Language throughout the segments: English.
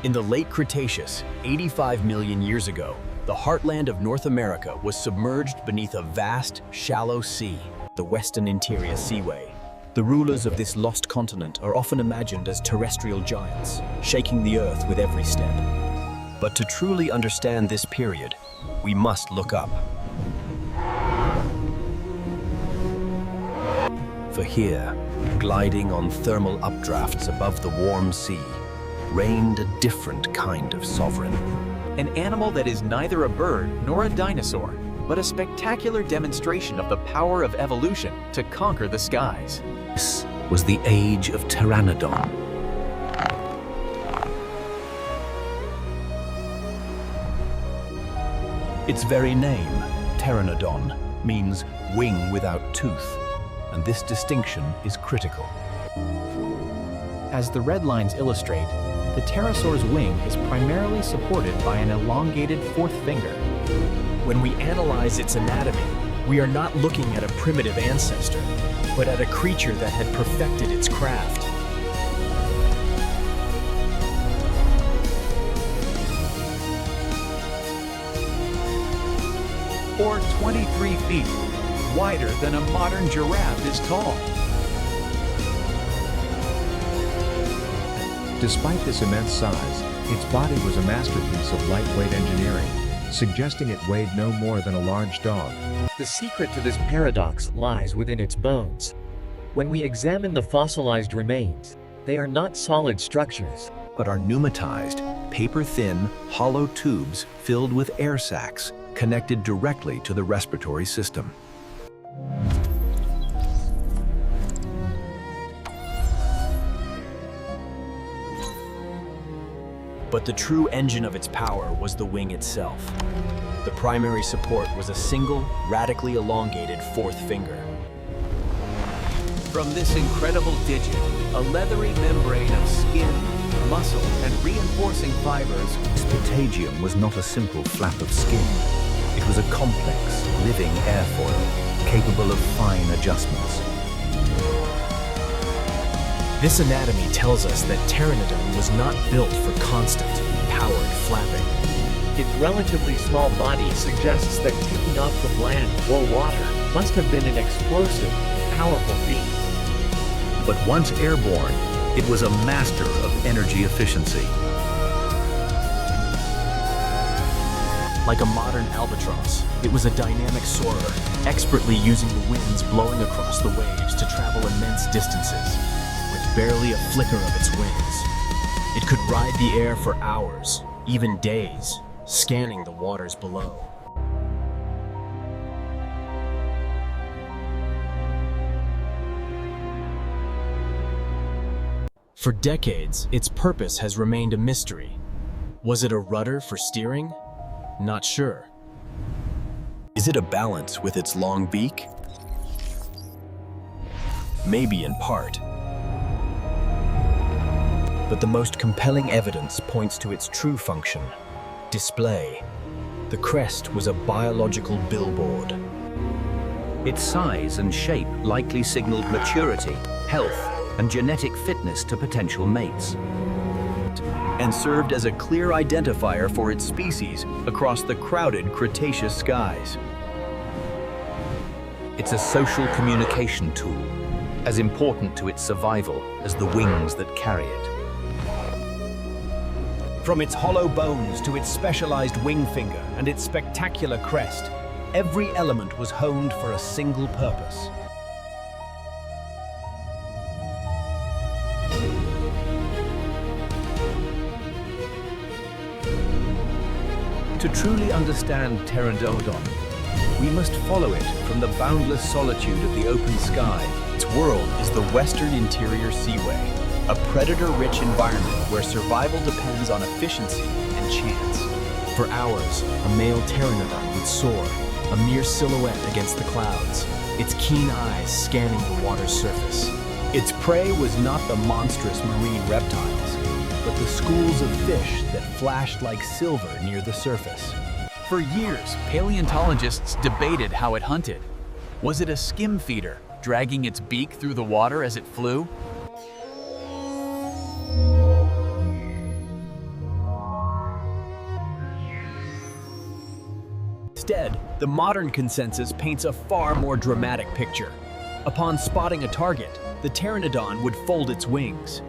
In the late Cretaceous, 85 million years ago, the heartland of North America was submerged beneath a vast, shallow sea, the Western Interior Seaway. The rulers of this lost continent are often imagined as terrestrial giants, shaking the earth with every step. But to truly understand this period, we must look up. For here, gliding on thermal updrafts above the warm sea, reigned a different kind of sovereign. An animal that is neither a bird nor a dinosaur, but a spectacular demonstration of the power of evolution to conquer the skies. This was the age of Pteranodon. Its very name, Pteranodon, means wing without tooth, and this distinction is critical. As the red lines illustrate, the pterosaur's wing is primarily supported by an elongated fourth finger. When we analyze its anatomy, we are not looking at a primitive ancestor, but at a creature that had perfected its craft. Or 23 feet, wider than a modern giraffe is tall. Despite this immense size, its body was a masterpiece of lightweight engineering, suggesting it weighed no more than a large dog. The secret to this paradox lies within its bones. When we examine the fossilized remains, they are not solid structures, but are pneumatized, paper-thin, hollow tubes filled with air sacs connected directly to the respiratory system. But the true engine of its power was the wing itself. The primary support was a single, radically elongated fourth finger. From this incredible digit, a leathery membrane of skin, muscle, and reinforcing fibers. This patagium was not a simple flap of skin. It was a complex, living airfoil, capable of fine adjustments. This anatomy tells us that Pteranodon was not built for constant, powered flapping. its relatively small body suggests that taking off from land or water must have been an explosive, powerful feat. But once airborne, it was a master of energy efficiency. Like a modern albatross, it was a dynamic soarer, expertly using the winds blowing across the waves to travel immense distances, with barely a flicker of its wings. It could ride the air for hours, even days, scanning the waters below. For decades, its purpose has remained a mystery. Was it a rudder for steering? Not sure. Is it a balance with its long beak? Maybe in part. But the most compelling evidence points to its true function: display. The crest was a biological billboard. Its size and shape likely signaled maturity, health, and genetic fitness to potential mates, and served as a clear identifier for its species across the crowded Cretaceous skies. It's a social communication tool, as important to its survival as the wings that carry it. From its hollow bones to its specialized wing finger and its spectacular crest, every element was honed for a single purpose. To truly understand Pteranodon, we must follow it from the boundless solitude of the open sky. Its world is the Western Interior Seaway, a predator-rich environment where survival depends on efficiency and chance. For hours, a male Pteranodon would soar, a mere silhouette against the clouds, its keen eyes scanning the water's surface. Its prey was not the monstrous marine reptiles, but the schools of fish that flashed like silver near the surface. For years, paleontologists debated how it hunted. Was it a skim feeder, dragging its beak through the water as it flew? Instead, the modern consensus paints a far more dramatic picture. Upon spotting a target, the Pteranodon would fold its wings.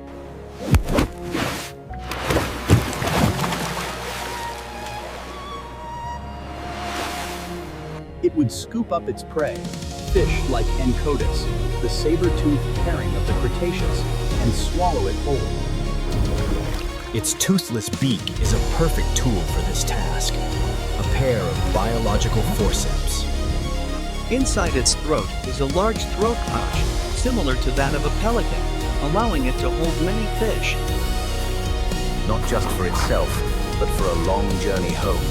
It would scoop up its prey, fish like Encodus, the saber-toothed herring of the Cretaceous, and swallow it whole. Its toothless beak is a perfect tool for this task, a pair of biological forceps. Inside its throat is a large throat pouch, similar to that of a pelican, allowing it to hold many fish. Not just for itself, but for a long journey home.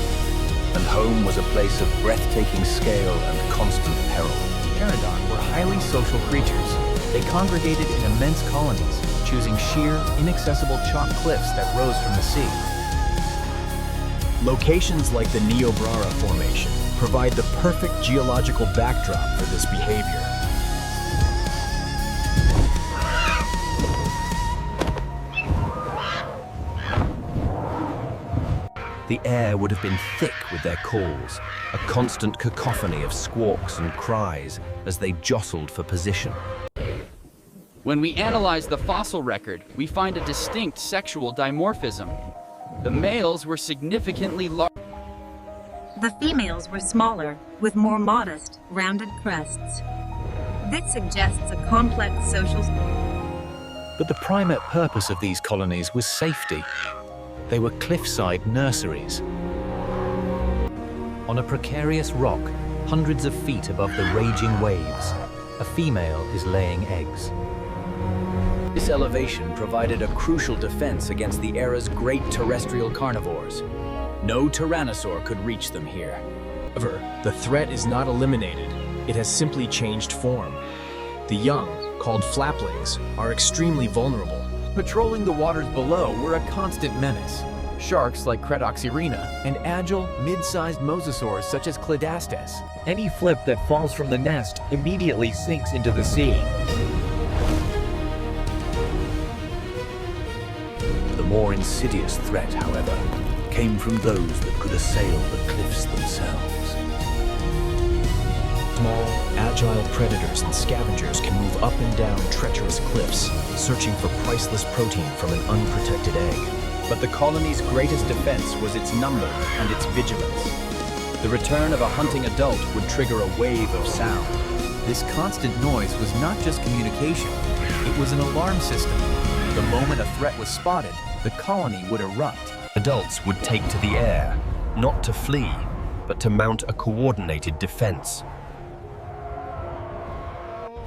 And home was a place of breathtaking scale and constant peril. Pteranodon were highly social creatures. They congregated in immense colonies, choosing sheer, inaccessible chalk cliffs that rose from the sea. Locations like the Niobrara Formation provide the perfect geological backdrop for this behavior. The air would have been thick with their calls, a constant cacophony of squawks and cries as they jostled for position. When we analyze the fossil record, we find a distinct sexual dimorphism. The males were significantly larger. The females were smaller, with more modest, rounded crests. This suggests a complex social... But the primate purpose of these colonies was safety. They were cliffside nurseries. On a precarious rock, hundreds of feet above the raging waves, a female is laying eggs. This elevation provided a crucial defense against the era's great terrestrial carnivores. No Tyrannosaur could reach them here. However, the threat is not eliminated. It has simply changed form. The young, called flaplings, are extremely vulnerable. Patrolling the waters below were a constant menace. Sharks like Cretoxyrina and agile, mid-sized mosasaurs such as Cladastes. Any flip that falls from the nest immediately sinks into the sea. The more insidious threat, however, came from those that could assail the cliffs themselves. Small, agile predators and scavengers can move up and down treacherous cliffs, searching for priceless protein from an unprotected egg. But the colony's greatest defense was its number and its vigilance. The return of a hunting adult would trigger a wave of sound. This constant noise was not just communication, it was an alarm system. The moment a threat was spotted, the colony would erupt. Adults would take to the air, not to flee, but to mount a coordinated defense.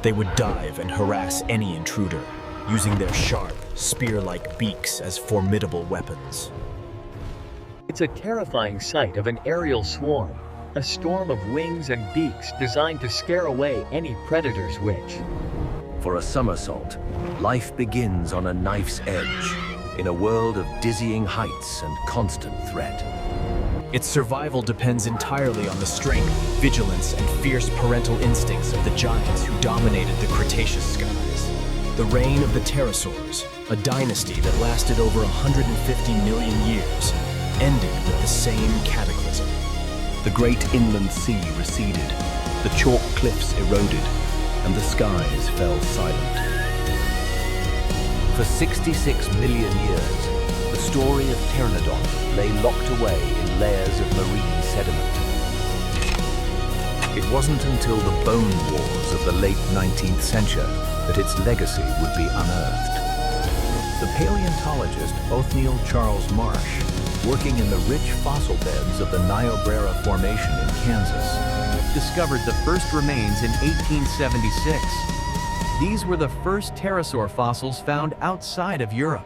They would dive and harass any intruder, using their sharp, spear-like beaks as formidable weapons. It's a terrifying sight of an aerial swarm, a storm of wings and beaks designed to scare away any predator's wish. For a somersault, life begins on a knife's edge, in a world of dizzying heights and constant threat. Its survival depends entirely on the strength, vigilance, and fierce parental instincts of the giants who dominated the Cretaceous skies. The reign of the pterosaurs, a dynasty that lasted over 150 million years, ended with the same cataclysm. The great inland sea receded, the chalk cliffs eroded, and the skies fell silent. For 66 million years, the story of Pteranodon lay locked away in layers of marine sediment. It wasn't until the bone wars of the late 19th century that its legacy would be unearthed. The paleontologist Othniel Charles Marsh, working in the rich fossil beds of the Niobrara Formation in Kansas, discovered the first remains in 1876. These were the first pterosaur fossils found outside of Europe.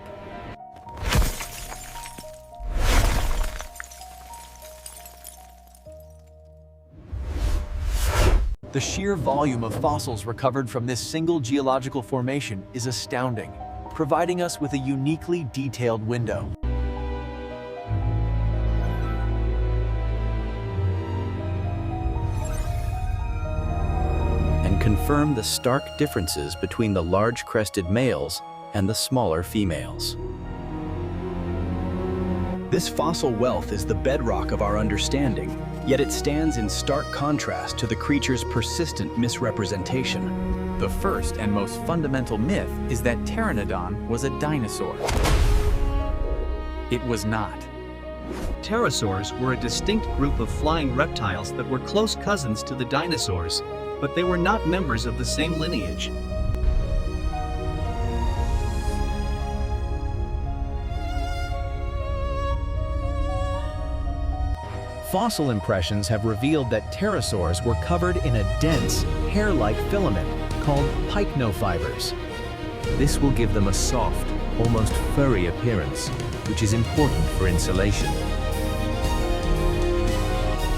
The sheer volume of fossils recovered from this single geological formation is astounding, providing us with a uniquely detailed window. And confirm the stark differences between the large crested males and the smaller females. This fossil wealth is the bedrock of our understanding, Yet it stands in stark contrast to the creature's persistent misrepresentation. The first and most fundamental myth is that Pteranodon was a dinosaur. It was not. Pterosaurs were a distinct group of flying reptiles that were close cousins to the dinosaurs, but they were not members of the same lineage. Fossil impressions have revealed that pterosaurs were covered in a dense, hair-like filament called pycnofibers. This will give them a soft, almost furry appearance, which is important for insulation.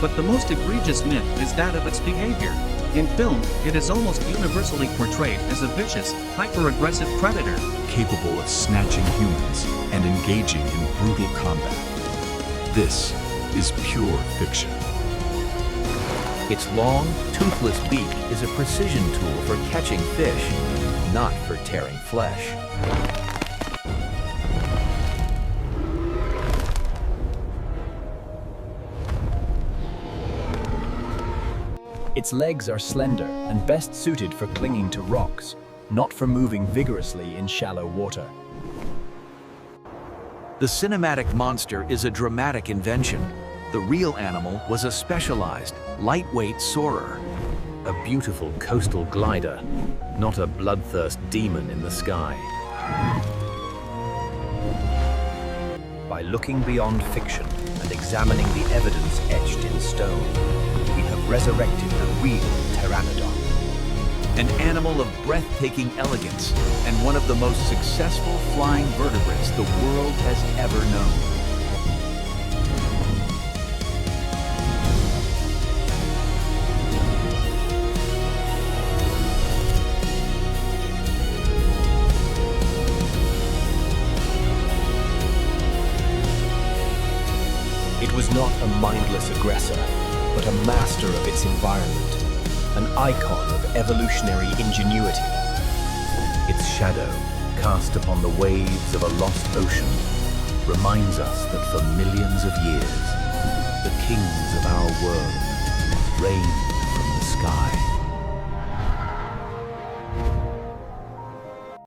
But the most egregious myth is that of its behavior. In film, it is almost universally portrayed as a vicious, hyper-aggressive predator. Capable of snatching humans and engaging in brutal combat. This is pure fiction. Its long, toothless beak is a precision tool for catching fish, not for tearing flesh. Its legs are slender and best suited for clinging to rocks, not for moving vigorously in shallow water. The cinematic monster is a dramatic invention. The real animal was a specialized, lightweight soarer. A beautiful coastal glider, not a bloodthirst demon in the sky. By looking beyond fiction and examining the evidence etched in stone, we have resurrected the real Pteranodon. An animal of breathtaking elegance and one of the most successful flying vertebrates the world has ever known. It was not a mindless aggressor, but a master of its environment, an icon of evolutionary ingenuity. Its shadow, cast upon the waves of a lost ocean, reminds us that for millions of years, the kings of our world reigned